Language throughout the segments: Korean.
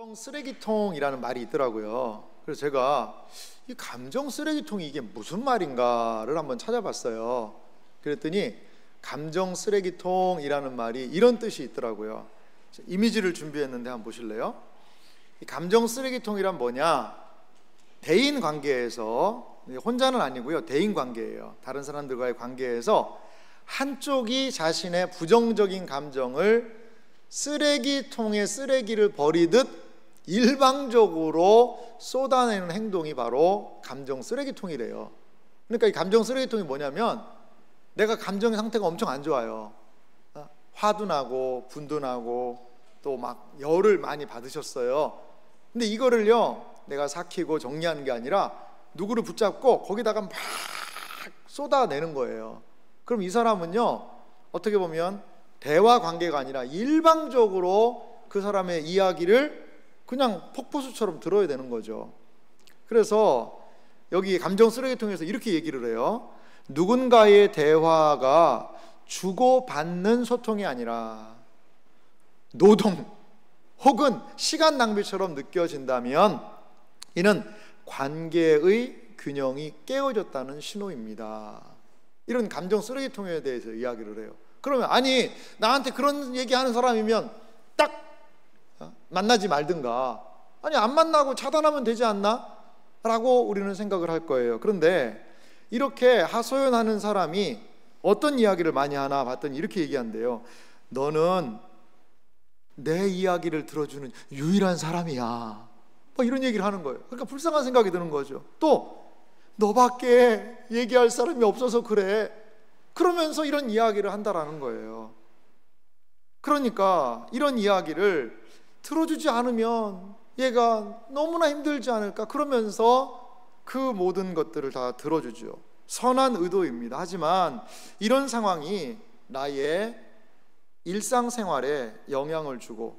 감정 쓰레기통이라는 말이 있더라고요. 그래서 제가 이 감정 쓰레기통이 이게 무슨 말인가를 한번 찾아봤어요. 그랬더니 감정 쓰레기통이라는 말이 이런 뜻이 있더라고요. 이미지를 준비했는데 한번 보실래요? 이 감정 쓰레기통이란 뭐냐? 대인 관계에서, 혼자는 아니고요, 대인 관계예요. 다른 사람들과의 관계에서 한쪽이 자신의 부정적인 감정을 쓰레기통에 쓰레기를 버리듯 일방적으로 쏟아내는 행동이 바로 감정 쓰레기통이래요. 그러니까 이 감정 쓰레기통이 뭐냐면, 내가 감정의 상태가 엄청 안 좋아요. 화도 나고 분도 나고 또 막 열을 많이 받으셨어요. 근데 이거를요, 내가 삭히고 정리하는 게 아니라 누구를 붙잡고 거기다가 막 쏟아내는 거예요. 그럼 이 사람은요, 어떻게 보면 대화 관계가 아니라 일방적으로 그 사람의 이야기를 그냥 폭포수처럼 들어야 되는 거죠. 그래서 여기 감정 쓰레기통에서 이렇게 얘기를 해요. 누군가의 대화가 주고받는 소통이 아니라 노동 혹은 시간 낭비처럼 느껴진다면 이는 관계의 균형이 깨어졌다는 신호입니다. 이런 감정 쓰레기통에 대해서 이야기를 해요. 그러면 아니, 나한테 그런 얘기하는 사람이면 딱 만나지 말든가, 아니 안 만나고 차단하면 되지 않나? 라고 우리는 생각을 할 거예요. 그런데 이렇게 하소연하는 사람이 어떤 이야기를 많이 하나 봤더니 이렇게 얘기한대요. 너는 내 이야기를 들어주는 유일한 사람이야, 뭐 이런 얘기를 하는 거예요. 그러니까 불쌍한 생각이 드는 거죠. 또 너밖에 얘기할 사람이 없어서 그래, 그러면서 이런 이야기를 한다라는 거예요. 그러니까 이런 이야기를 들어주지 않으면 얘가 너무나 힘들지 않을까, 그러면서 그 모든 것들을 다 들어주죠. 선한 의도입니다. 하지만 이런 상황이 나의 일상생활에 영향을 주고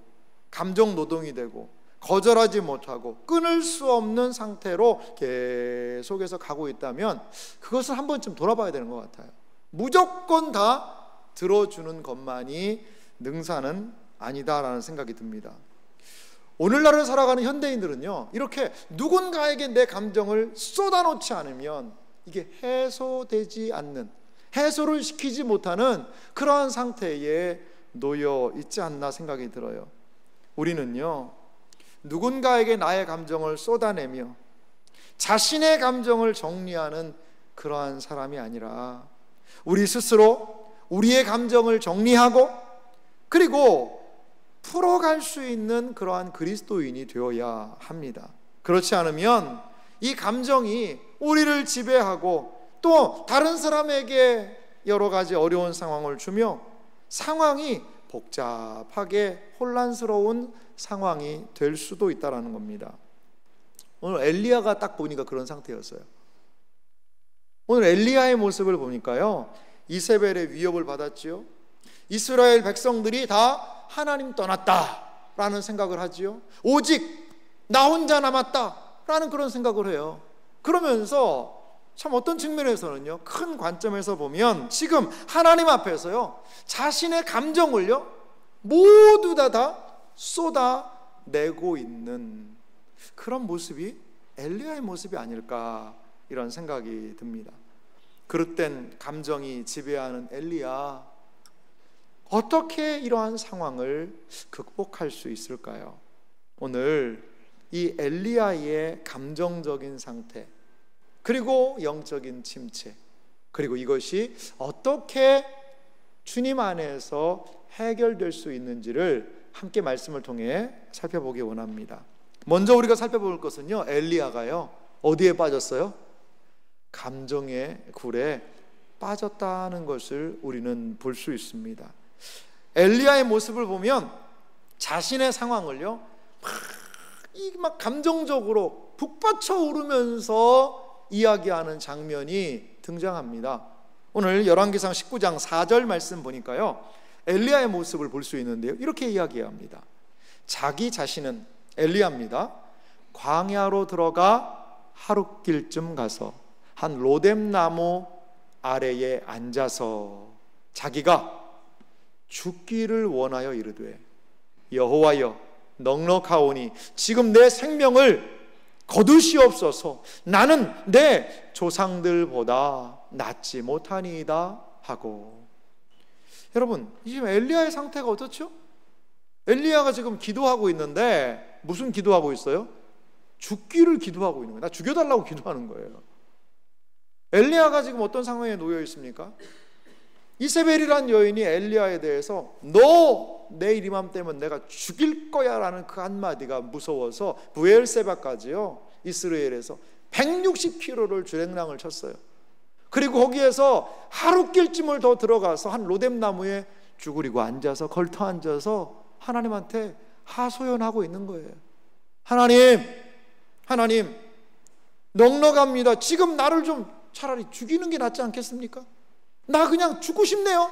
감정 노동이 되고 거절하지 못하고 끊을 수 없는 상태로 계속해서 가고 있다면 그것을 한 번쯤 돌아봐야 되는 것 같아요. 무조건 다 들어주는 것만이 능사는 아니다라는 생각이 듭니다. 오늘날을 살아가는 현대인들은요, 이렇게 누군가에게 내 감정을 쏟아놓지 않으면 이게 해소되지 않는, 해소를 시키지 못하는 그러한 상태에 놓여 있지 않나 생각이 들어요. 우리는요, 누군가에게 나의 감정을 쏟아내며 자신의 감정을 정리하는 그러한 사람이 아니라 우리 스스로 우리의 감정을 정리하고 그리고 풀어갈 수 있는 그러한 그리스도인이 되어야 합니다. 그렇지 않으면 이 감정이 우리를 지배하고 또 다른 사람에게 여러 가지 어려운 상황을 주며 상황이 복잡하게 혼란스러운 상황이 될 수도 있다는 겁니다. 오늘 엘리야가 딱 보니까 그런 상태였어요. 오늘 엘리야의 모습을 보니까요, 이세벨의 위협을 받았지요. 이스라엘 백성들이 다 하나님 떠났다라는 생각을 하지요. 오직 나 혼자 남았다라는 그런 생각을 해요. 그러면서 참 어떤 측면에서는요, 큰 관점에서 보면 지금 하나님 앞에서요, 자신의 감정을요 모두 다 쏟아내고 있는 그런 모습이 엘리야의 모습이 아닐까, 이런 생각이 듭니다. 그릇된 감정이 지배하는 엘리야, 어떻게 이러한 상황을 극복할 수 있을까요? 오늘 이 엘리야의 감정적인 상태, 그리고 영적인 침체, 그리고 이것이 어떻게 주님 안에서 해결될 수 있는지를 함께 말씀을 통해 살펴보기 원합니다. 먼저 우리가 살펴볼 것은요, 엘리야가요 어디에 빠졌어요? 감정의 굴에 빠졌다는 것을 우리는 볼 수 있습니다. 엘리야의 모습을 보면 자신의 상황을요 막 감정적으로 북받쳐 오르면서 이야기하는 장면이 등장합니다. 오늘 열왕기상 19장 4절 말씀 보니까요, 엘리야의 모습을 볼 수 있는데요, 이렇게 이야기합니다. 자기 자신은, 엘리야입니다, 광야로 들어가 하룻길쯤 가서 한 로뎀나무 아래에 앉아서 자기가 죽기를 원하여 이르되, 여호와여 넉넉하오니 지금 내 생명을 거두시옵소서. 나는 내 조상들보다 낫지 못하니이다 하고. 여러분, 지금 엘리야의 상태가 어떻죠? 엘리야가 지금 기도하고 있는데 무슨 기도하고 있어요? 죽기를 기도하고 있는 거예요. 나 죽여달라고 기도하는 거예요. 엘리야가 지금 어떤 상황에 놓여 있습니까? 이세벨이란 여인이 엘리야에 대해서 너 내일 이맘때면 내가 죽일 거야 라는 그 한마디가 무서워서 브엘세바까지요, 이스라엘에서 160km를 주행랑을 쳤어요. 그리고 거기에서 하루 길쯤을 더 들어가서 한 로뎀나무에 쭈그리고 앉아서 걸터 앉아서 하나님한테 하소연하고 있는 거예요. 하나님 넉넉합니다. 지금 나를 좀 차라리 죽이는 게 낫지 않겠습니까? 나 그냥 죽고 싶네요.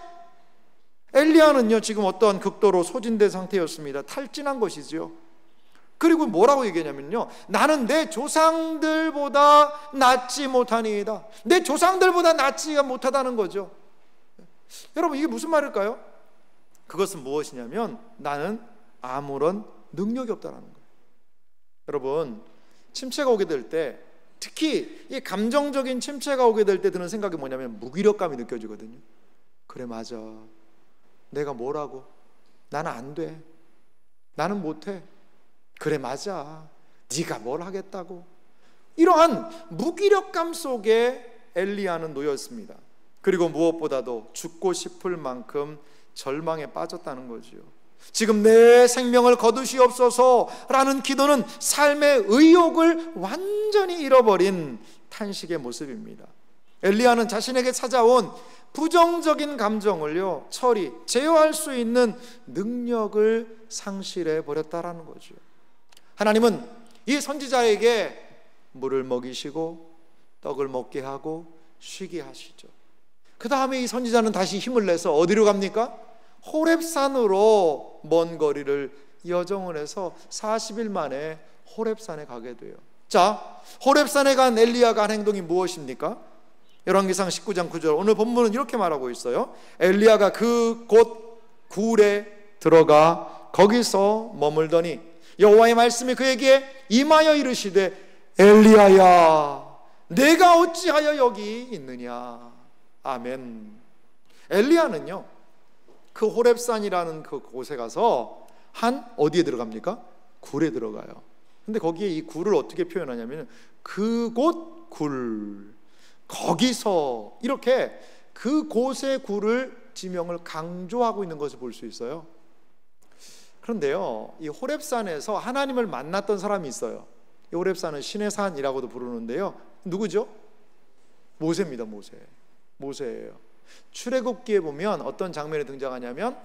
엘리야는요 지금 어떠한 극도로 소진된 상태였습니다. 탈진한 것이지요. 그리고 뭐라고 얘기하냐면요, 나는 내 조상들보다 낫지 못하니이다. 내 조상들보다 낫지가 못하다는 거죠. 여러분, 이게 무슨 말일까요? 그것은 무엇이냐면 나는 아무런 능력이 없다는 거예요. 여러분, 침체가 오게 될 때, 특히 이 감정적인 침체가 오게 될 때 드는 생각이 뭐냐면 무기력감이 느껴지거든요. 그래, 맞아. 내가 뭐라고? 나는 안 돼. 나는 못해. 그래, 맞아. 네가 뭘 하겠다고. 이러한 무기력감 속에 엘리야는 놓였습니다. 그리고 무엇보다도 죽고 싶을 만큼 절망에 빠졌다는 거지요. 지금 내 생명을 거두시옵소서라는 기도는 삶의 의욕을 완전히 잃어버린 탄식의 모습입니다. 엘리야는 자신에게 찾아온 부정적인 감정을요 제어할 수 있는 능력을 상실해 버렸다라는 거죠. 하나님은 이 선지자에게 물을 먹이시고 떡을 먹게 하고 쉬게 하시죠. 그 다음에 이 선지자는 다시 힘을 내서 어디로 갑니까? 호렙산으로 먼 거리를 여정을 해서 40일 만에 호렙산에 가게 돼요. 자, 호렙산에 간 엘리야가 한 행동이 무엇입니까? 열왕기상 19장 9절, 오늘 본문은 이렇게 말하고 있어요. 엘리야가 그 곳 굴에 들어가 거기서 머물더니 여호와의 말씀이 그에게 임하여 이르시되 엘리야야 내가 어찌하여 여기 있느냐. 아멘. 엘리야는요 그 호렙산이라는 그 곳에 가서 어디에 들어갑니까? 굴에 들어가요. 근데 거기에 이 굴을 어떻게 표현하냐면 그곳 굴, 거기서, 이렇게 그곳의 굴을 지명을 강조하고 있는 것을 볼 수 있어요. 그런데요 이 호렙산에서 하나님을 만났던 사람이 있어요. 이 호렙산은 신의 산이라고도 부르는데요, 누구죠? 모세입니다. 모세예요. 출애굽기에 보면 어떤 장면이 등장하냐면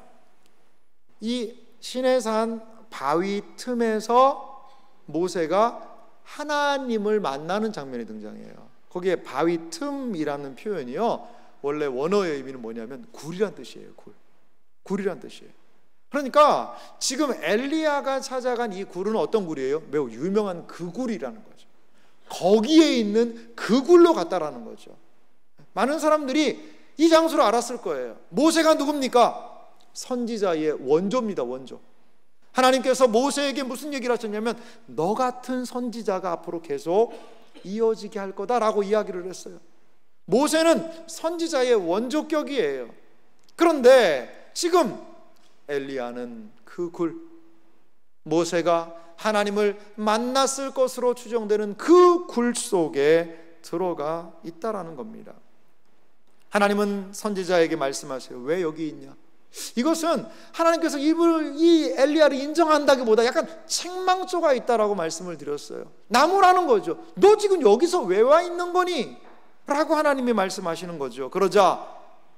이 시내산 바위 틈에서 모세가 하나님을 만나는 장면이 등장해요. 거기에 바위 틈이라는 표현이요 원래 원어의 의미는 뭐냐면 굴이란 뜻이에요. 굴이란 뜻이에요. 그러니까 지금 엘리야가 찾아간 이 굴은 어떤 굴이에요? 매우 유명한 그 굴이라는 거죠. 거기에 있는 그 굴로 갔다라는 거죠. 많은 사람들이 이 장소를 알았을 거예요. 모세가 누굽니까? 선지자의 원조입니다. 원조. 하나님께서 모세에게 무슨 얘기를 하셨냐면 너 같은 선지자가 앞으로 계속 이어지게 할 거다라고 이야기를 했어요. 모세는 선지자의 원조격이에요. 그런데 지금 엘리야는 그 굴, 모세가 하나님을 만났을 것으로 추정되는 그 굴 속에 들어가 있다라는 겁니다. 하나님은 선지자에게 말씀하세요. 왜 여기 있냐? 이것은 하나님께서 이 엘리야를 인정한다기보다 약간 책망조가 있다라고 말씀을 드렸어요. 나무라는 거죠. 너 지금 여기서 왜 와 있는 거니? 라고 하나님이 말씀하시는 거죠. 그러자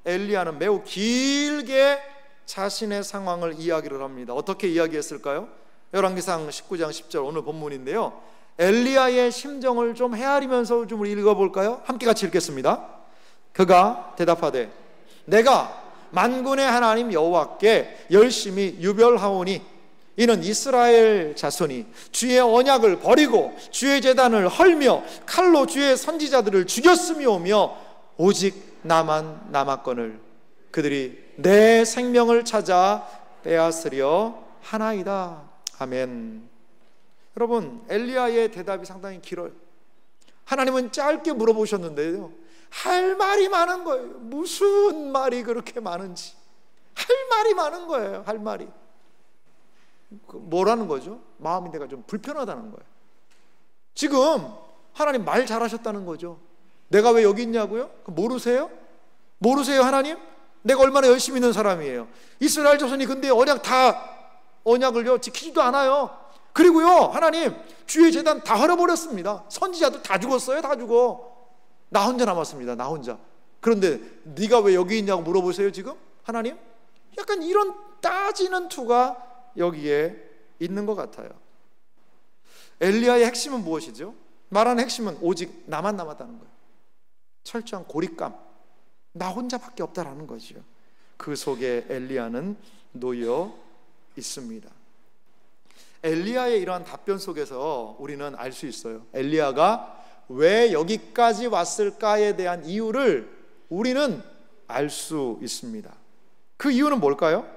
엘리야는 매우 길게 자신의 상황을 이야기를 합니다. 어떻게 이야기했을까요? 열왕기상 19장 10절 오늘 본문인데요, 엘리야의 심정을 좀 헤아리면서 좀 읽어볼까요? 함께 같이 읽겠습니다. 그가 대답하되 내가 만군의 하나님 여호와께 열심히 유별하오니 이는 이스라엘 자손이 주의 언약을 버리고 주의 제단을 헐며 칼로 주의 선지자들을 죽였음이오며 오직 나만 남았거늘 그들이 내 생명을 찾아 빼앗으려 하나이다. 아멘. 여러분, 엘리야의 대답이 상당히 길어요. 하나님은 짧게 물어보셨는데요, 할 말이 많은 거예요. 무슨 말이 그렇게 많은지. 할 말이 많은 거예요. 할 말이. 뭐라는 거죠? 마음이 내가 좀 불편하다는 거예요. 지금 하나님 말 잘하셨다는 거죠. 내가 왜 여기 있냐고요? 모르세요? 모르세요 하나님? 내가 얼마나 열심히 있는 사람이에요. 이스라엘 자손이 근데 언약을요 지키지도 않아요. 그리고요 하나님 주의 제단 다 헐어버렸습니다. 선지자들 다 죽었어요. 다 죽어. 나 혼자 남았습니다. 나 혼자. 그런데 네가 왜 여기 있냐고 물어보세요 지금? 하나님? 약간 이런 따지는 투가 여기에 있는 것 같아요. 엘리야의 핵심은 무엇이죠? 말하는 핵심은 오직 나만 남았다는 거예요. 철저한 고립감, 나 혼자밖에 없다라는 거죠. 그 속에 엘리야는 놓여 있습니다. 엘리야의 이러한 답변 속에서 우리는 알 수 있어요. 엘리야가 왜 여기까지 왔을까에 대한 이유를 우리는 알 수 있습니다. 그 이유는 뭘까요?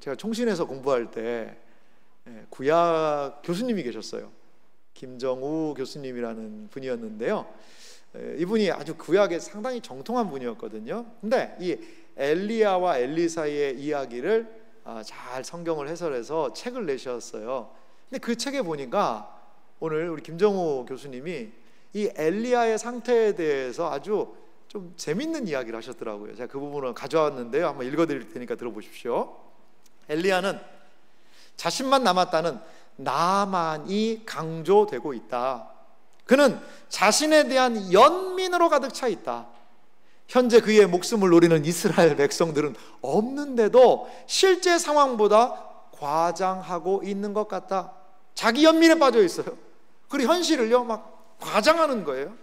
제가 총신에서 공부할 때 구약 교수님이 계셨어요. 김정우 교수님이라는 분이었는데요, 이분이 아주 구약에 상당히 정통한 분이었거든요. 근데 이 엘리야와 엘리사의 이야기를 잘 성경을 해설해서 책을 내셨어요. 근데 그 책에 보니까 오늘 우리 김정우 교수님이 이 엘리야의 상태에 대해서 아주 좀 재밌는 이야기를 하셨더라고요. 제가 그 부분을 가져왔는데요, 한번 읽어드릴 테니까 들어보십시오. 엘리야는 자신만 남았다는 나만이 강조되고 있다. 그는 자신에 대한 연민으로 가득 차 있다. 현재 그의 목숨을 노리는 이스라엘 백성들은 없는데도 실제 상황보다 과장하고 있는 것 같다. 자기 연민에 빠져 있어요. 그리고 현실을요 막 과장하는 거예요.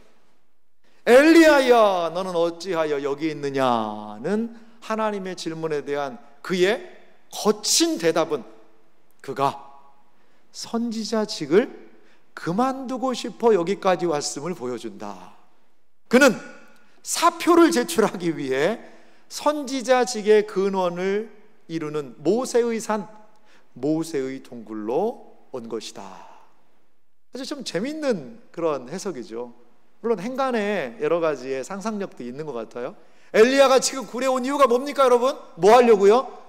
엘리야야 너는 어찌하여 여기 있느냐는 하나님의 질문에 대한 그의 거친 대답은 그가 선지자직을 그만두고 싶어 여기까지 왔음을 보여준다. 그는 사표를 제출하기 위해 선지자직의 근원을 이루는 모세의 산, 모세의 동굴로 온 것이다. 아주 좀 재밌는 그런 해석이죠. 물론 행간에 여러 가지의 상상력도 있는 것 같아요. 엘리야가 지금 굴에 온 이유가 뭡니까 여러분? 뭐 하려고요?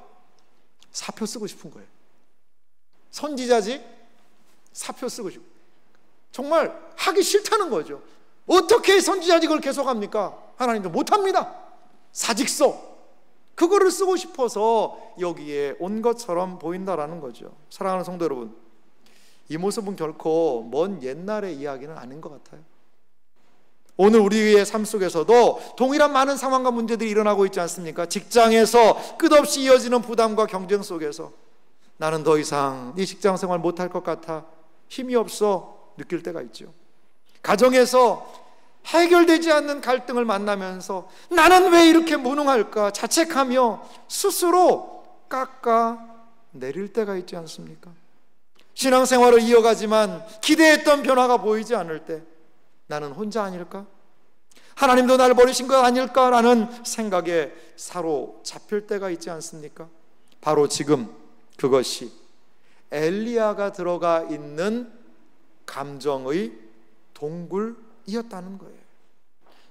사표 쓰고 싶은 거예요. 선지자직 사표 쓰고 싶은 거예요. 정말 하기 싫다는 거죠. 어떻게 선지자직을 계속합니까? 하나님도 못합니다. 사직서 그거를 쓰고 싶어서 여기에 온 것처럼 보인다라는 거죠. 사랑하는 성도 여러분, 이 모습은 결코 먼 옛날의 이야기는 아닌 것 같아요. 오늘 우리의 삶 속에서도 동일한 많은 상황과 문제들이 일어나고 있지 않습니까? 직장에서 끝없이 이어지는 부담과 경쟁 속에서 나는 더 이상 네 직장 생활 못할 것 같아 힘이 없어 느낄 때가 있죠. 가정에서 해결되지 않는 갈등을 만나면서 나는 왜 이렇게 무능할까 자책하며 스스로 깎아내릴 때가 있지 않습니까? 신앙생활을 이어가지만 기대했던 변화가 보이지 않을 때 나는 혼자 아닐까? 하나님도 나를 버리신 것 아닐까라는 생각에 사로잡힐 때가 있지 않습니까? 바로 지금 그것이 엘리야가 들어가 있는 감정의 동굴이었다는 거예요.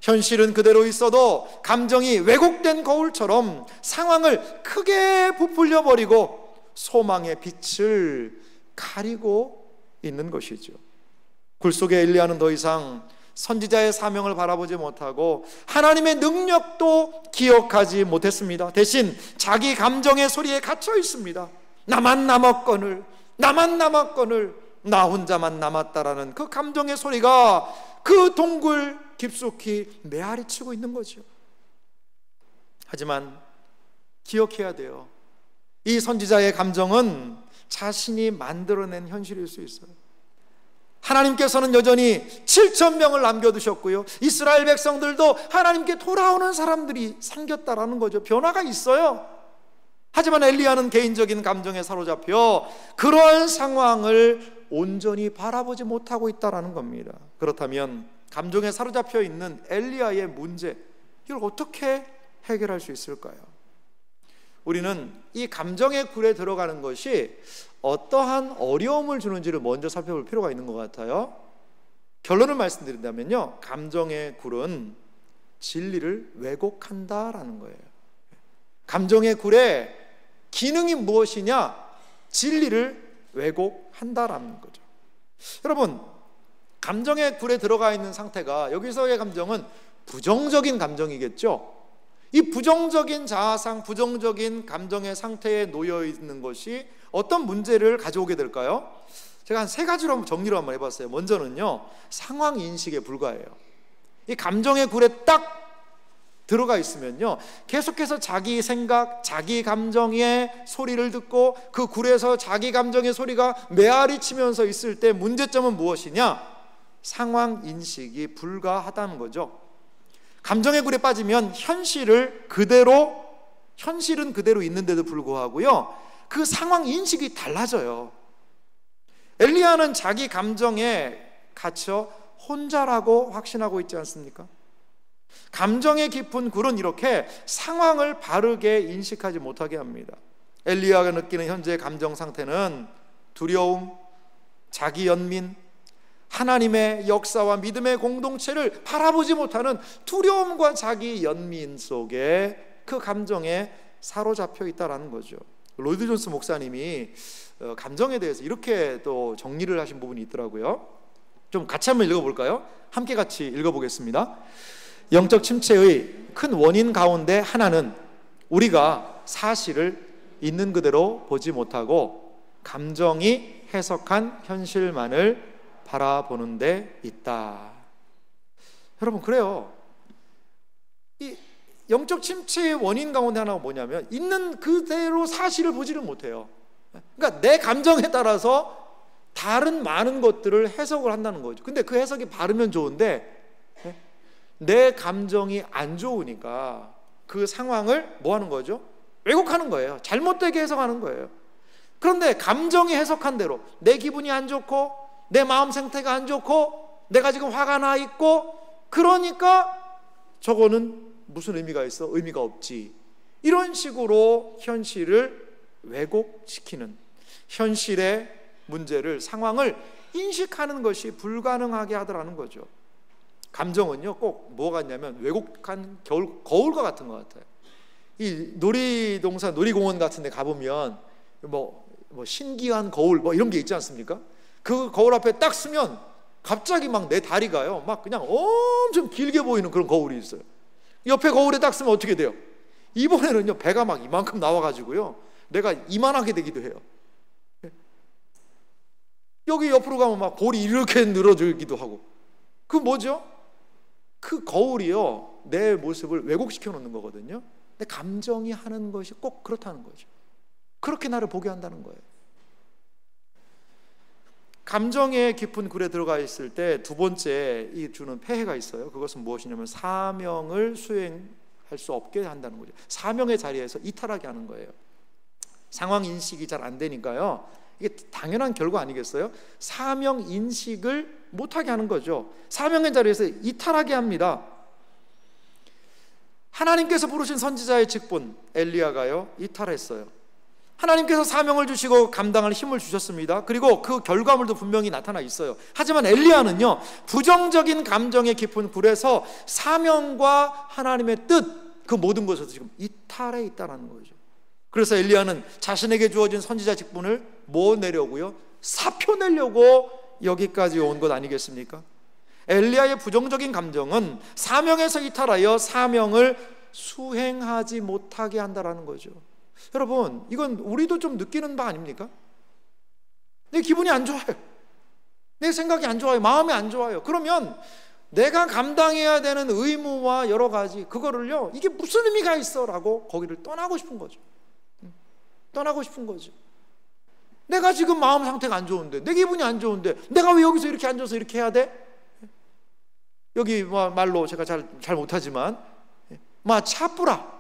현실은 그대로 있어도 감정이 왜곡된 거울처럼 상황을 크게 부풀려 버리고 소망의 빛을 가리고 있는 것이죠. 굴 속의 엘리야는 더 이상 선지자의 사명을 바라보지 못하고 하나님의 능력도 기억하지 못했습니다. 대신 자기 감정의 소리에 갇혀 있습니다. 나만 남았거늘, 나만 남았거늘, 나 혼자만 남았다라는 그 감정의 소리가 그 동굴 깊숙이 메아리치고 있는 거죠. 하지만 기억해야 돼요. 이 선지자의 감정은 자신이 만들어낸 현실일 수 있어요. 하나님께서는 여전히 7,000명을 남겨두셨고요, 이스라엘 백성들도 하나님께 돌아오는 사람들이 생겼다라는 거죠. 변화가 있어요. 하지만 엘리야는 개인적인 감정에 사로잡혀 그러한 상황을 온전히 바라보지 못하고 있다는 겁니다. 그렇다면 감정에 사로잡혀 있는 엘리야의 문제, 이걸 어떻게 해결할 수 있을까요? 우리는 이 감정의 굴에 들어가는 것이 어떠한 어려움을 주는지를 먼저 살펴볼 필요가 있는 것 같아요. 결론을 말씀드린다면요, 감정의 굴은 진리를 왜곡한다라는 거예요. 감정의 굴의 기능이 무엇이냐? 진리를 왜곡한다라는 거죠. 여러분, 감정의 굴에 들어가 있는 상태가, 여기서의 감정은 부정적인 감정이겠죠. 이 부정적인 자아상, 부정적인 감정의 상태에 놓여 있는 것이 어떤 문제를 가져오게 될까요? 제가 한 3가지로 한번 정리를 한번 해봤어요. 먼저는요, 상황 인식에 불과해요. 이 감정의 굴에 딱 들어가 있으면요, 계속해서 자기 생각, 자기 감정의 소리를 듣고 그 굴에서 자기 감정의 소리가 메아리 치면서 있을 때 문제점은 무엇이냐? 상황 인식이 불가하다는 거죠. 감정의 굴에 빠지면 현실은 그대로 있는데도 불구하고요, 그 상황 인식이 달라져요. 엘리야는 자기 감정에 갇혀 혼자라고 확신하고 있지 않습니까? 감정의 깊은 굴은 이렇게 상황을 바르게 인식하지 못하게 합니다. 엘리야가 느끼는 현재의 감정 상태는 두려움, 자기 연민, 하나님의 역사와 믿음의 공동체를 바라보지 못하는 두려움과 자기 연민 속에 그 감정에 사로잡혀 있다는 거죠. 로이드 존스 목사님이 감정에 대해서 이렇게 또 정리를 하신 부분이 있더라고요. 좀 같이 한번 읽어볼까요? 함께 같이 읽어보겠습니다. 영적 침체의 큰 원인 가운데 하나는 우리가 사실을 있는 그대로 보지 못하고 감정이 해석한 현실만을 바라보는 데 있다. 여러분, 그래요. 이 영적 침체의 원인 가운데 하나가 뭐냐면 있는 그대로 사실을 보지를 못해요. 그러니까 내 감정에 따라서 다른 많은 것들을 해석을 한다는 거죠. 근데 그 해석이 바르면 좋은데 내 감정이 안 좋으니까 그 상황을 뭐 하는 거죠? 왜곡하는 거예요. 잘못되게 해석하는 거예요. 그런데 감정이 해석한 대로 내 기분이 안 좋고 내 마음 상태가 안 좋고 내가 지금 화가 나 있고, 그러니까 저거는 무슨 의미가 있어? 의미가 없지. 이런 식으로 현실을 왜곡시키는, 현실의 문제를, 상황을 인식하는 것이 불가능하게 하더라는 거죠. 감정은요, 꼭 뭐가 있냐면 왜곡한 거울과 같은 것 같아요. 이 놀이동산, 놀이공원 같은 데 가보면 뭐 신기한 거울 뭐 이런 게 있지 않습니까? 그 거울 앞에 딱 서면 갑자기 막 내 다리가요, 막 그냥 엄청 길게 보이는 그런 거울이 있어요. 옆에 거울에 딱 서면 어떻게 돼요? 이번에는요, 배가 막 이만큼 나와가지고요, 내가 이만하게 되기도 해요. 여기 옆으로 가면 막 볼이 이렇게 늘어지기도 하고. 그 뭐죠? 그 거울이요, 내 모습을 왜곡시켜 놓는 거거든요. 내 감정이 하는 것이 꼭 그렇다는 거죠. 그렇게 나를 보게 한다는 거예요. 감정의 깊은 굴에 들어가 있을 때 두 번째 이 주는 폐해가 있어요. 그것은 무엇이냐면 사명을 수행할 수 없게 한다는 거죠. 사명의 자리에서 이탈하게 하는 거예요. 상황 인식이 잘 안 되니까요, 이게 당연한 결과 아니겠어요? 사명 인식을 못하게 하는 거죠. 사명의 자리에서 이탈하게 합니다. 하나님께서 부르신 선지자의 직분 엘리야가요, 이탈했어요. 하나님께서 사명을 주시고 감당할 힘을 주셨습니다. 그리고 그 결과물도 분명히 나타나 있어요. 하지만 엘리야는요, 부정적인 감정의 깊은 굴에서 사명과 하나님의 뜻, 그 모든 것에서 지금 이탈해 있다는 거죠. 그래서 엘리야는 자신에게 주어진 선지자 직분을 뭐 내려고요? 사표 내려고 여기까지 온 것 아니겠습니까? 엘리야의 부정적인 감정은 사명에서 이탈하여 사명을 수행하지 못하게 한다는 거죠. 여러분, 이건 우리도 좀 느끼는 바 아닙니까? 내 기분이 안 좋아요. 내 생각이 안 좋아요. 마음이 안 좋아요. 그러면 내가 감당해야 되는 의무와 여러 가지, 그거를요, 이게 무슨 의미가 있어? 라고 거기를 떠나고 싶은 거죠. 떠나고 싶은 거죠. 내가 지금 마음 상태가 안 좋은데, 내 기분이 안 좋은데 내가 왜 여기서 이렇게 앉아서 이렇게 해야 돼? 여기 말로 제가 잘 못하지만 차뿌라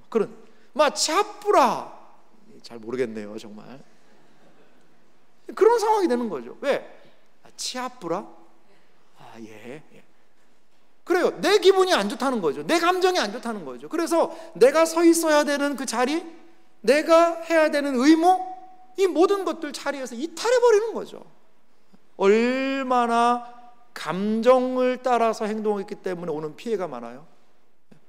그런 차뿌라, 잘 모르겠네요 정말. 그런 상황이 되는 거죠. 왜? 치아뿌라? 예. 그래요. 내 기분이 안 좋다는 거죠. 내 감정이 안 좋다는 거죠. 그래서 내가 서 있어야 되는 그 자리, 내가 해야 되는 의무, 이 모든 것들 자리에서 이탈해버리는 거죠. 얼마나 감정을 따라서 행동했기 때문에 오는 피해가 많아요.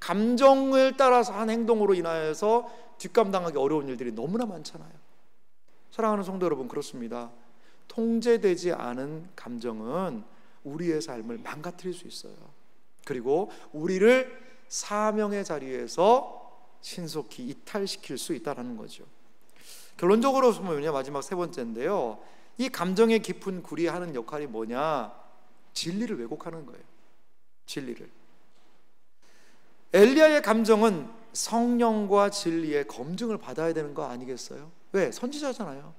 감정을 따라서 한 행동으로 인하여서 뒷감당하기 어려운 일들이 너무나 많잖아요. 사랑하는 성도 여러분, 그렇습니다. 통제되지 않은 감정은 우리의 삶을 망가뜨릴 수 있어요. 그리고 우리를 사명의 자리에서 신속히 이탈시킬 수 있다는 거죠. 결론적으로 보면요, 마지막 세 번째인데요, 이 감정의 깊은 굴이 하는 역할이 뭐냐? 진리를 왜곡하는 거예요. 진리를. 엘리야의 감정은 성령과 진리의 검증을 받아야 되는 거 아니겠어요? 왜? 선지자잖아요.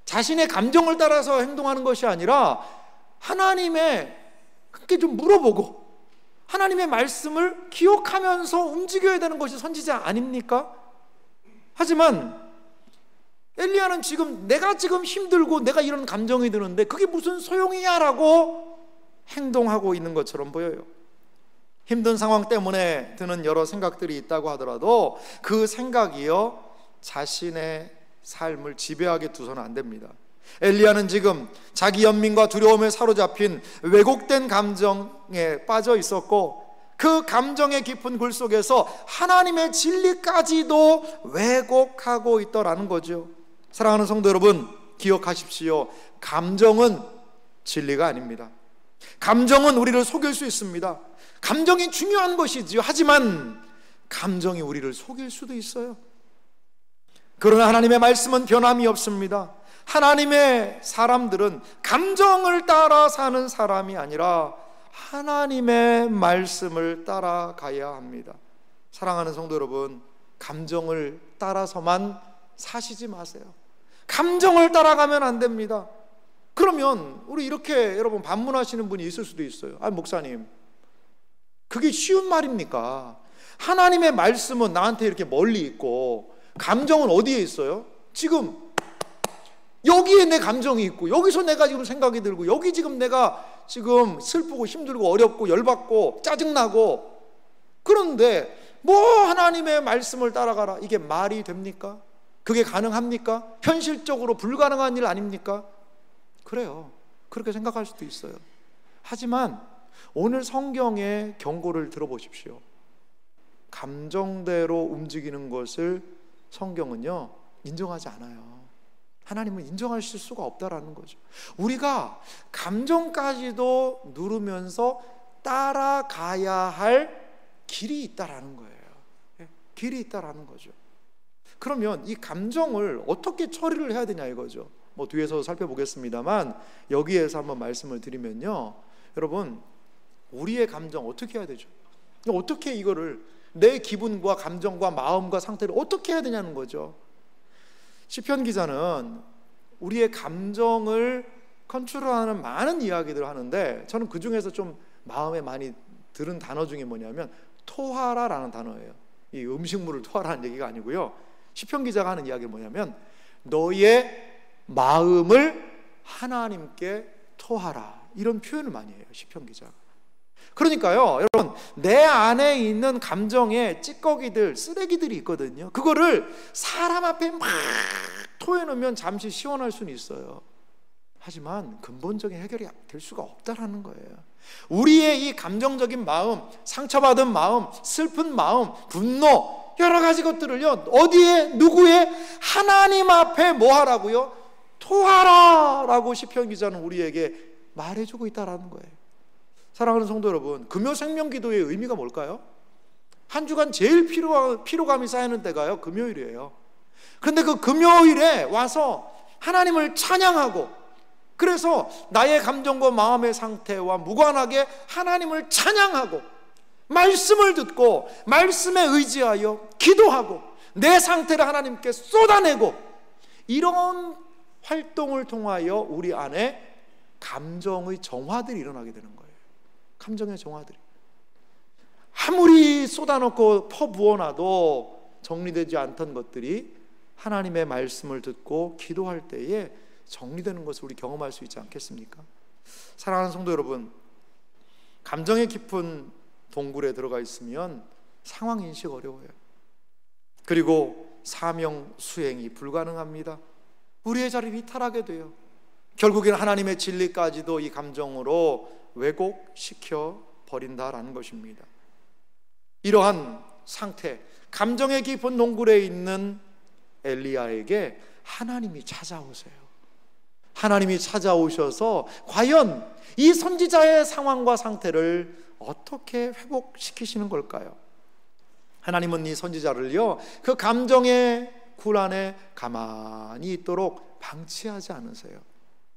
자신의 감정을 따라서 행동하는 것이 아니라 하나님께 좀 물어보고 하나님의 말씀을 기억하면서 움직여야 되는 것이 선지자 아닙니까? 하지만 엘리야는 내가 지금 힘들고 내가 이런 감정이 드는데 그게 무슨 소용이야 라고 행동하고 있는 것처럼 보여요. 힘든 상황 때문에 드는 여러 생각들이 있다고 하더라도 그 생각이요, 자신의 삶을 지배하게 두서는 안 됩니다. 엘리야는 지금 자기 연민과 두려움에 사로잡힌 왜곡된 감정에 빠져 있었고, 그 감정의 깊은 굴 속에서 하나님의 진리까지도 왜곡하고 있더라는 거죠. 사랑하는 성도 여러분, 기억하십시오. 감정은 진리가 아닙니다. 감정은 우리를 속일 수 있습니다. 감정이 중요한 것이지요. 하지만 감정이 우리를 속일 수도 있어요. 그러나 하나님의 말씀은 변함이 없습니다. 하나님의 사람들은 감정을 따라 사는 사람이 아니라 하나님의 말씀을 따라가야 합니다. 사랑하는 성도 여러분, 감정을 따라서만 사시지 마세요. 감정을 따라가면 안 됩니다. 그러면 우리 이렇게 여러분 반문하시는 분이 있을 수도 있어요. 목사님, 그게 쉬운 말입니까? 하나님의 말씀은 나한테 이렇게 멀리 있고 감정은 어디에 있어요? 지금 여기에 내 감정이 있고, 여기서 내가 지금 생각이 들고, 여기 지금 내가 지금 슬프고 힘들고 어렵고 열받고 짜증나고, 그런데 뭐 하나님의 말씀을 따라가라, 이게 말이 됩니까? 그게 가능합니까? 현실적으로 불가능한 일 아닙니까? 그래요. 그렇게 생각할 수도 있어요. 하지만 오늘 성경의 경고를 들어보십시오. 감정대로 움직이는 것을 성경은요, 인정하지 않아요. 하나님은 인정하실 수가 없다라는 거죠. 우리가 감정까지도 누르면서 따라가야 할 길이 있다라는 거예요. 길이 있다라는 거죠. 그러면 이 감정을 어떻게 처리를 해야 되냐 이거죠. 뒤에서 살펴보겠습니다만 여기에서 한번 말씀을 드리면요, 여러분, 우리의 감정 어떻게 해야 되죠? 어떻게 이거를 내 기분과 감정과 마음과 상태를 어떻게 해야 되냐는 거죠. 시편 기자는 우리의 감정을 컨트롤하는 많은 이야기들을 하는데, 저는 그 중에서 좀 마음에 많이 들은 단어 중에 뭐냐면 토하라라는 단어예요. 이 음식물을 토하라는 얘기가 아니고요, 시편 기자가 하는 이야기는 뭐냐면 너의 마음을 하나님께 토하라, 이런 표현을 많이 해요, 시편 기자가. 그러니까요, 여러분, 내 안에 있는 감정의 찌꺼기들, 쓰레기들이 있거든요. 그거를 사람 앞에 막 토해놓으면 잠시 시원할 수는 있어요. 하지만 근본적인 해결이 될 수가 없다라는 거예요. 우리의 이 감정적인 마음, 상처받은 마음, 슬픈 마음, 분노, 여러 가지 것들을요, 어디에, 누구의? 하나님 앞에 뭐 하라고요? 토하라라고 시편 기자는 우리에게 말해주고 있다라는 거예요. 사랑하는 성도 여러분, 금요 생명기도의 의미가 뭘까요? 한 주간 제일 피로감이 쌓이는 때가요, 금요일이에요. 그런데 그 금요일에 와서 하나님을 찬양하고, 그래서 나의 감정과 마음의 상태와 무관하게 하나님을 찬양하고, 말씀을 듣고 말씀에 의지하여 기도하고 내 상태를 하나님께 쏟아내고, 이런 활동을 통하여 우리 안에 감정의 정화들이 일어나게 되는 거예요. 감정의 정화들이 아무리 쏟아놓고 퍼부어놔도 정리되지 않던 것들이 하나님의 말씀을 듣고 기도할 때에 정리되는 것을 우리 경험할 수 있지 않겠습니까? 사랑하는 성도 여러분, 감정의 깊은 동굴에 들어가 있으면 상황 인식 어려워요. 그리고 사명 수행이 불가능합니다. 우리의 자리를 이탈하게 돼요. 결국에는 하나님의 진리까지도 이 감정으로 왜곡시켜 버린다라는 것입니다. 이러한 상태, 감정의 깊은 동굴에 있는 엘리야에게 하나님이 찾아오세요. 하나님이 찾아오셔서 과연 이 선지자의 상황과 상태를 어떻게 회복시키시는 걸까요? 하나님은 이 선지자를요, 그 감정의 굴 안에 가만히 있도록 방치하지 않으세요.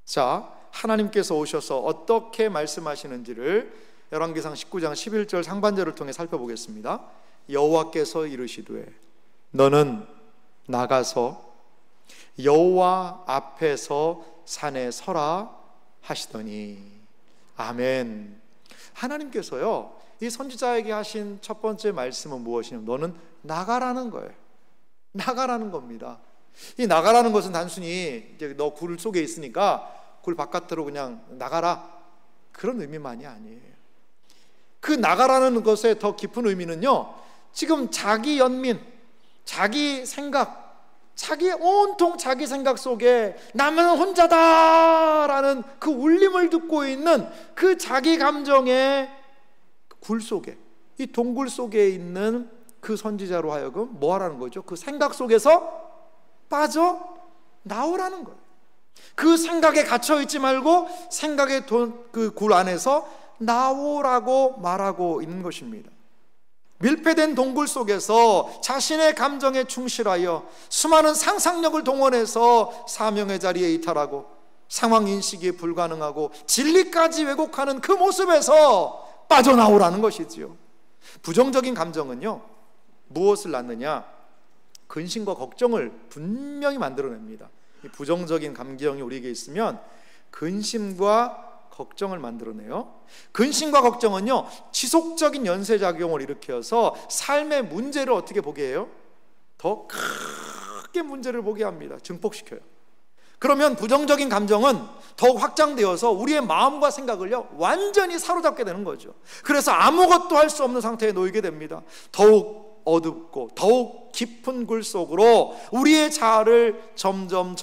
자, 하나님께서 오셔서 어떻게 말씀하시는지를 열왕기상 19장 11절 상반절을 통해 살펴보겠습니다. 여호와께서 이르시되 너는 나가서 여호와 앞에서 산에 서라 하시더니. 아멘. 하나님께서요, 이 선지자에게 하신 첫 번째 말씀은 무엇이냐면 너는 나가라는 거예요. 나가라는 겁니다. 이 나가라는 것은 단순히 이제 너 굴 속에 있으니까 굴 바깥으로 그냥 나가라, 그런 의미만이 아니에요. 그 나가라는 것의 더 깊은 의미는요, 지금 자기 연민, 자기 생각, 온통 자기 생각 속에 나는 혼자다라는 그 울림을 듣고 있는 그 자기 감정의 굴 속에, 이 동굴 속에 있는 그 선지자로 하여금 뭐 하라는 거죠? 그 생각 속에서 빠져 나오라는 거예요. 그 생각에 갇혀 있지 말고 생각의 그 굴 안에서 나오라고 말하고 있는 것입니다. 밀폐된 동굴 속에서 자신의 감정에 충실하여 수많은 상상력을 동원해서 사명의 자리에 이탈하고 상황 인식이 불가능하고 진리까지 왜곡하는 그 모습에서 빠져나오라는 것이지요. 부정적인 감정은요, 무엇을 낳느냐? 근심과 걱정을 분명히 만들어냅니다. 이 부정적인 감정이 우리에게 있으면 근심과 걱정을 만들어내요. 근심과 걱정은요, 지속적인 연쇄작용을 일으켜서 삶의 문제를 어떻게 보게 해요? 더 크게 문제를 보게 합니다. 증폭시켜요. 그러면 부정적인 감정은 더욱 확장되어서 우리의 마음과 생각을요, 완전히 사로잡게 되는 거죠. 그래서 아무것도 할 수 없는 상태에 놓이게 됩니다. 더욱 어둡고 더욱 깊은 굴 속으로 우리의 자아를 점점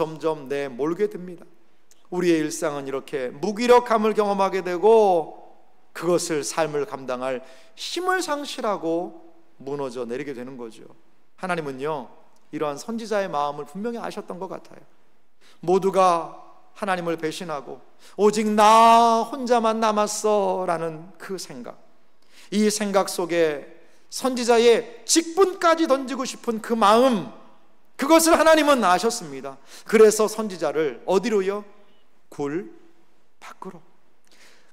내몰게 됩니다. 우리의 일상은 이렇게 무기력함을 경험하게 되고 그것을 삶을 감당할 힘을 상실하고 무너져 내리게 되는 거죠. 하나님은요, 이러한 선지자의 마음을 분명히 아셨던 것 같아요. 모두가 하나님을 배신하고 오직 나 혼자만 남았어 라는 그 생각, 이 생각 속에 선지자의 직분까지 던지고 싶은 그 마음, 그것을 하나님은 아셨습니다. 그래서 선지자를 어디로요? 굴 밖으로,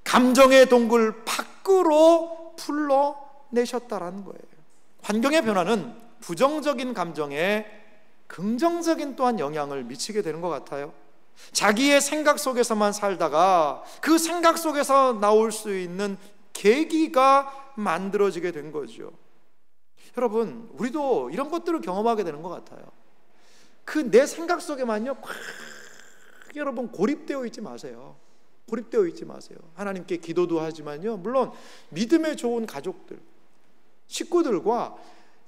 감정의 동굴 밖으로 불러내셨다라는 거예요. 환경의 변화는 부정적인 감정에 긍정적인 또한 영향을 미치게 되는 것 같아요. 자기의 생각 속에서만 살다가 그 생각 속에서 나올 수 있는 계기가 만들어지게 된 거죠. 여러분, 우리도 이런 것들을 경험하게 되는 것 같아요. 그 내 생각 속에만요, 여러분 고립되어 있지 마세요. 고립되어 있지 마세요. 하나님께 기도도 하지만요, 물론 믿음의 좋은 가족들, 식구들과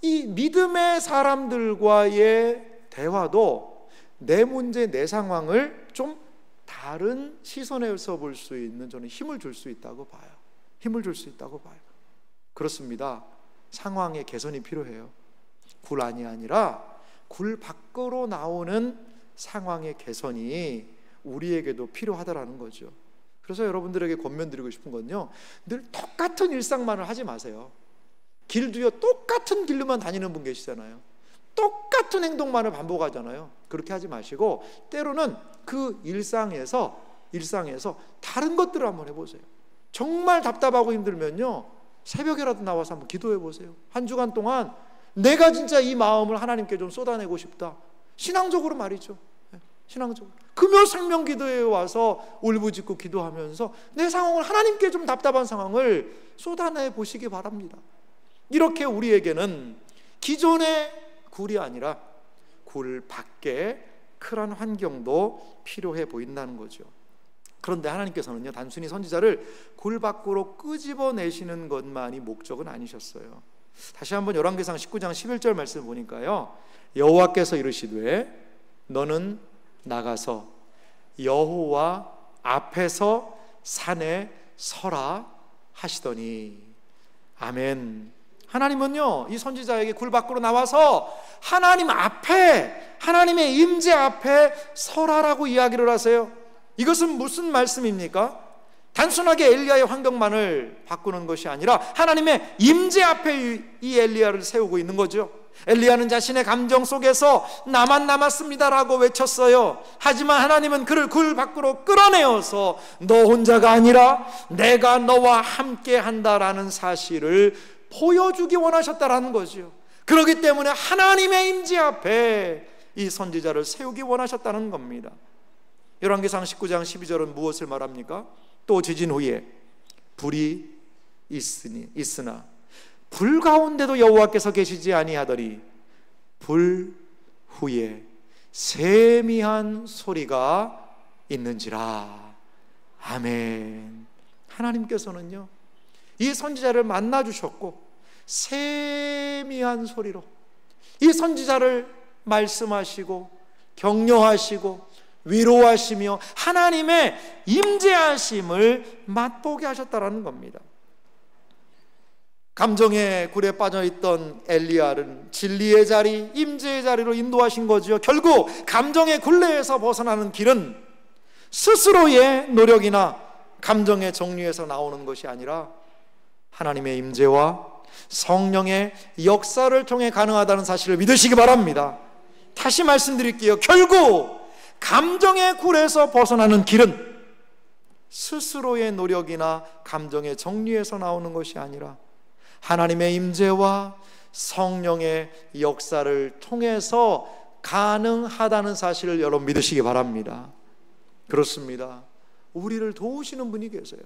이 믿음의 사람들과의 대화도 내 문제, 내 상황을 좀 다른 시선에서 볼 수 있는, 저는 힘을 줄 수 있다고 봐요. 힘을 줄 수 있다고 봐요. 그렇습니다. 상황의 개선이 필요해요. 굴 안이 아니라 굴 밖으로 나오는 상황의 개선이 우리에게도 필요하다라는 거죠. 그래서 여러분들에게 권면드리고 싶은 건요, 늘 똑같은 일상만을 하지 마세요. 길도요, 똑같은 길로만 다니는 분 계시잖아요. 똑같은 행동만을 반복하잖아요. 그렇게 하지 마시고 때로는 그 일상에서 다른 것들을 한번 해보세요. 정말 답답하고 힘들면요, 새벽에라도 나와서 한번 기도해 보세요. 한 주간 동안 내가 진짜 이 마음을 하나님께 좀 쏟아내고 싶다. 신앙적으로 말이죠. 신앙적으로 금요 생명 기도에 와서 울부짖고 기도하면서 내 상황을, 하나님께 좀 답답한 상황을 쏟아내 보시기 바랍니다. 이렇게 우리에게는 기존의 굴이 아니라 굴 밖에 그런 환경도 필요해 보인다는 거죠. 그런데 하나님께서는요, 단순히 선지자를 굴 밖으로 끄집어내시는 것만이 목적은 아니셨어요. 다시 한번 열왕기상 19장 11절 말씀 보니까요, 여호와께서 이르시되 너는 나가서 여호와 앞에서 산에 서라 하시더니. 아멘. 하나님은요, 이 선지자에게 굴 밖으로 나와서 하나님 앞에, 하나님의 임재 앞에 서라라고 이야기를 하세요. 이것은 무슨 말씀입니까? 단순하게 엘리야의 환경만을 바꾸는 것이 아니라 하나님의 임재 앞에 이 엘리야를 세우고 있는 거죠. 엘리야는 자신의 감정 속에서 나만 남았습니다라고 외쳤어요. 하지만 하나님은 그를 굴 밖으로 끌어내어서 너 혼자가 아니라 내가 너와 함께 한다라는 사실을 보여주기 원하셨다라는 거죠. 그렇기 때문에 하나님의 임재 앞에 이 선지자를 세우기 원하셨다는 겁니다. 열왕기상 19장 12절은 무엇을 말합니까? 또 지진 후에 불이 있으나 불 가운데도 여호와께서 계시지 아니하더니 불 후에 세미한 소리가 있는지라. 아멘. 하나님께서는요, 이 선지자를 만나 주셨고 세미한 소리로 이 선지자를 말씀하시고 격려하시고 위로하시며 하나님의 임재하심을 맛보게 하셨다라는 겁니다. 감정의 굴에 빠져있던 엘리야를 진리의 자리, 임재의 자리로 인도하신 거죠. 결국 감정의 굴레에서 벗어나는 길은 스스로의 노력이나 감정의 정리에서 나오는 것이 아니라 하나님의 임재와 성령의 역사를 통해 가능하다는 사실을 믿으시기 바랍니다. 다시 말씀드릴게요. 결국 감정의 굴에서 벗어나는 길은 스스로의 노력이나 감정의 정리에서 나오는 것이 아니라 하나님의 임재와 성령의 역사를 통해서 가능하다는 사실을 여러분 믿으시기 바랍니다. 그렇습니다. 우리를 도우시는 분이 계세요.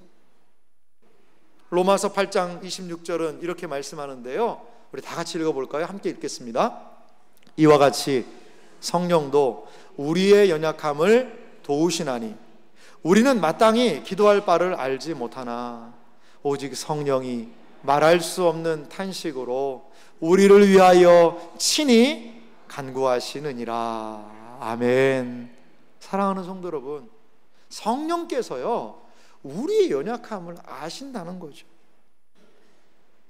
로마서 8장 26절은 이렇게 말씀하는데요, 우리 다 같이 읽어볼까요? 함께 읽겠습니다. 이와 같이 성령도 우리의 연약함을 도우시나니 우리는 마땅히 기도할 바를 알지 못하나 오직 성령이 말할 수 없는 탄식으로 우리를 위하여 친히 간구하시느니라. 아멘. 사랑하는 성도 여러분, 성령께서요 우리의 연약함을 아신다는 거죠.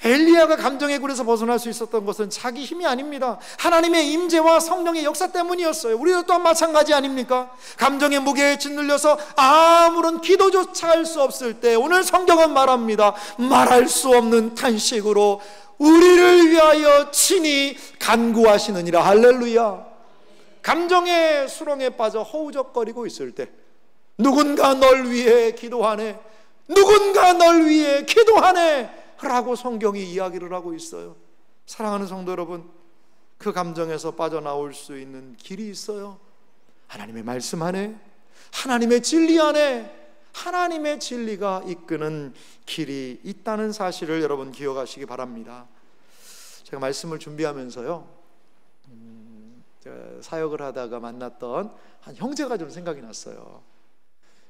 엘리야가 감정의 굴에서 벗어날 수 있었던 것은 자기 힘이 아닙니다. 하나님의 임재와 성령의 역사 때문이었어요. 우리도 또한 마찬가지 아닙니까? 감정의 무게에 짓눌려서 아무런 기도조차 할 수 없을 때 오늘 성경은 말합니다. 말할 수 없는 탄식으로 우리를 위하여 친히 간구하시느니라. 할렐루야. 감정의 수렁에 빠져 허우적거리고 있을 때 누군가 널 위해 기도하네, 누군가 널 위해 기도하네 라고 성경이 이야기를 하고 있어요. 사랑하는 성도 여러분, 그 감정에서 빠져나올 수 있는 길이 있어요. 하나님의 말씀 안에, 하나님의 진리 안에, 하나님의 진리가 이끄는 길이 있다는 사실을 여러분 기억하시기 바랍니다. 제가 말씀을 준비하면서요, 제가 사역을 하다가 만났던 한 형제가 좀 생각이 났어요.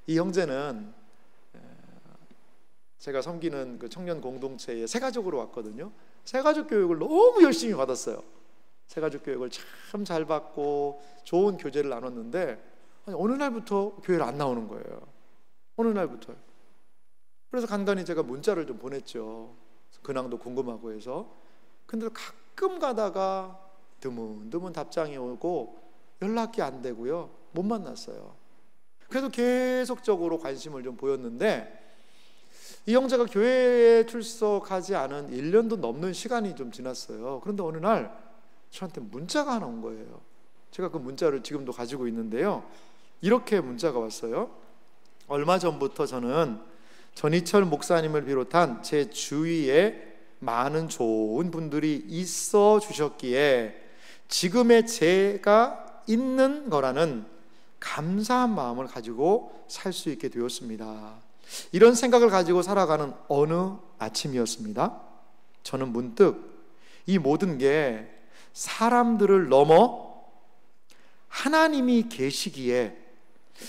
이 형제는 제가 섬기는 그 청년 공동체에 새가족으로 왔거든요. 새가족 교육을 너무 열심히 받았어요. 새가족 교육을 참 잘 받고 좋은 교제를 나눴는데 어느 날부터 교회를 안 나오는 거예요. 어느 날부터요. 그래서 간간히 제가 문자를 좀 보냈죠. 근황도 궁금하고 해서. 근데 가끔 가다가 드문드문 답장이 오고 연락이 안 되고요, 못 만났어요. 그래도 계속적으로 관심을 좀 보였는데 이 형제가 교회에 출석하지 않은 1년도 넘는 시간이 좀 지났어요. 그런데 어느 날 저한테 문자가 하나 온 거예요. 제가 그 문자를 지금도 가지고 있는데요, 이렇게 문자가 왔어요. 얼마 전부터 저는 전희철 목사님을 비롯한 제 주위에 많은 좋은 분들이 있어 주셨기에 지금의 제가 있는 거라는 감사한 마음을 가지고 살 수 있게 되었습니다. 이런 생각을 가지고 살아가는 어느 아침이었습니다. 저는 문득 이 모든 게 사람들을 넘어 하나님이 계시기에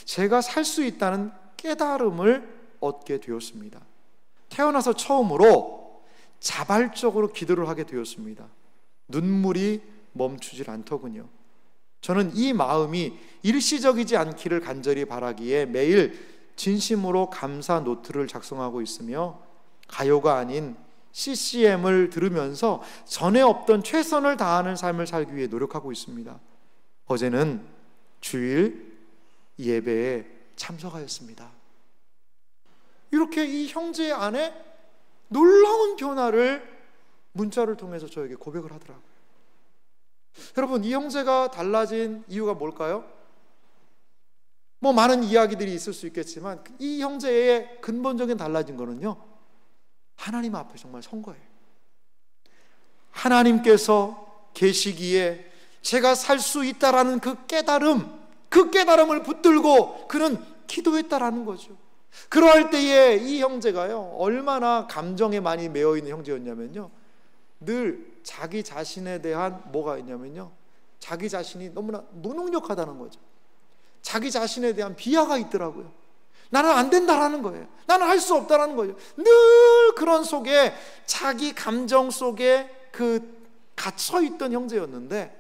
제가 살 수 있다는 깨달음을 얻게 되었습니다. 태어나서 처음으로 자발적으로 기도를 하게 되었습니다. 눈물이 멈추질 않더군요. 저는 이 마음이 일시적이지 않기를 간절히 바라기에 매일 진심으로 감사 노트를 작성하고 있으며 가요가 아닌 CCM을 들으면서 전에 없던 최선을 다하는 삶을 살기 위해 노력하고 있습니다. 어제는 주일 예배에 참석하였습니다. 이렇게 이 형제 안에 놀라운 변화를 문자를 통해서 저에게 고백을 하더라고요. 여러분, 이 형제가 달라진 이유가 뭘까요? 많은 이야기들이 있을 수 있겠지만 이 형제의 근본적인 달라진 거는요, 하나님 앞에 정말 선 거예요. 하나님께서 계시기에 제가 살 수 있다라는 그 깨달음을 붙들고 그는 기도했다라는 거죠. 그러할 때에 이 형제가요, 얼마나 감정에 많이 매여 있는 형제였냐면요, 늘 자기 자신에 대한 뭐가 있냐면요, 자기 자신이 너무나 무능력하다는 거죠. 자기 자신에 대한 비하가 있더라고요. 나는 안 된다라는 거예요. 나는 할 수 없다라는 거예요. 늘 그런 속에, 자기 감정 속에 갇혀있던 형제였는데,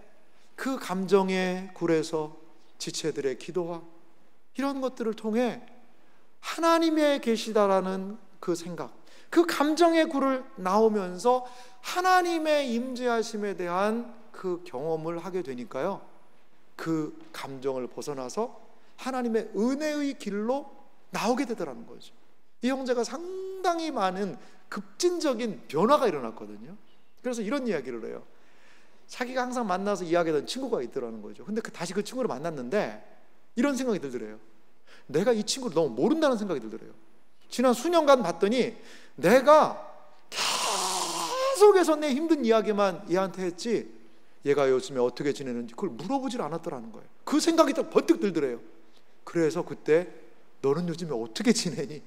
그 감정의 굴에서 지체들의 기도와 이런 것들을 통해 하나님의 계시다라는 그 생각, 그 감정의 굴을 나오면서 하나님의 임재하심에 대한 그 경험을 하게 되니까요, 그 감정을 벗어나서 하나님의 은혜의 길로 나오게 되더라는 거죠. 이 형제가 상당히 많은 급진적인 변화가 일어났거든요. 그래서 이런 이야기를 해요. 자기가 항상 만나서 이야기하던 친구가 있더라는 거죠. 근데 다시 그 친구를 만났는데 이런 생각이 들더래요. 내가 이 친구를 너무 모른다는 생각이 들더래요. 지난 수년간 봤더니 내가 계속해서 내 힘든 이야기만 얘한테 했지, 얘가 요즘에 어떻게 지내는지 그걸 물어보질 않았더라는 거예요. 그 생각이 딱 번뜩 들더래요. 그래서 그때 너는 요즘에 어떻게 지내니?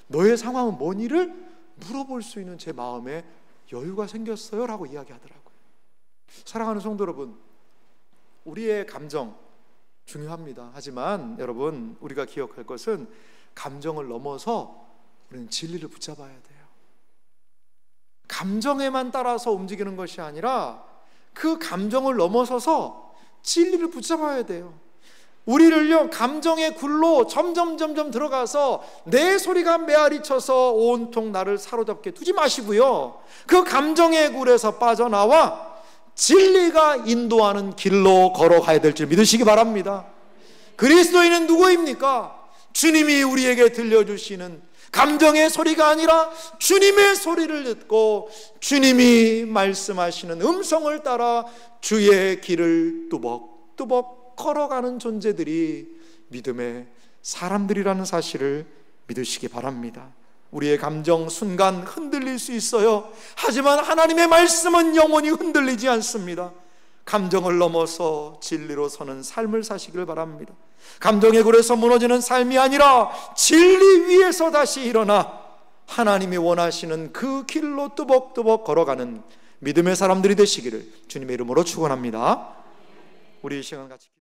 너의 상황은 뭐니를 물어볼 수 있는 제 마음에 여유가 생겼어요 라고 이야기하더라고요. 사랑하는 성도 여러분, 우리의 감정 중요합니다. 하지만 여러분, 우리가 기억할 것은 감정을 넘어서 우리는 진리를 붙잡아야 돼요. 감정에만 따라서 움직이는 것이 아니라 그 감정을 넘어서서 진리를 붙잡아야 돼요. 우리를요, 감정의 굴로 점점 들어가서 내 소리가 메아리 쳐서 온통 나를 사로잡게 두지 마시고요, 그 감정의 굴에서 빠져나와 진리가 인도하는 길로 걸어가야 될 줄 믿으시기 바랍니다. 그리스도인은 누구입니까? 주님이 우리에게 들려주시는 감정의 소리가 아니라 주님의 소리를 듣고 주님이 말씀하시는 음성을 따라 주의 길을 뚜벅뚜벅 걸어가는 존재들이 믿음의 사람들이라는 사실을 믿으시기 바랍니다. 우리의 감정 순간 흔들릴 수 있어요. 하지만 하나님의 말씀은 영원히 흔들리지 않습니다. 감정을 넘어서 진리로 서는 삶을 사시길 바랍니다. 감정의 굴에서 무너지는 삶이 아니라 진리 위에서 다시 일어나 하나님이 원하시는 그 길로 뚜벅뚜벅 걸어가는 믿음의 사람들이 되시기를 주님의 이름으로 축원합니다. 우리 이 시간 같이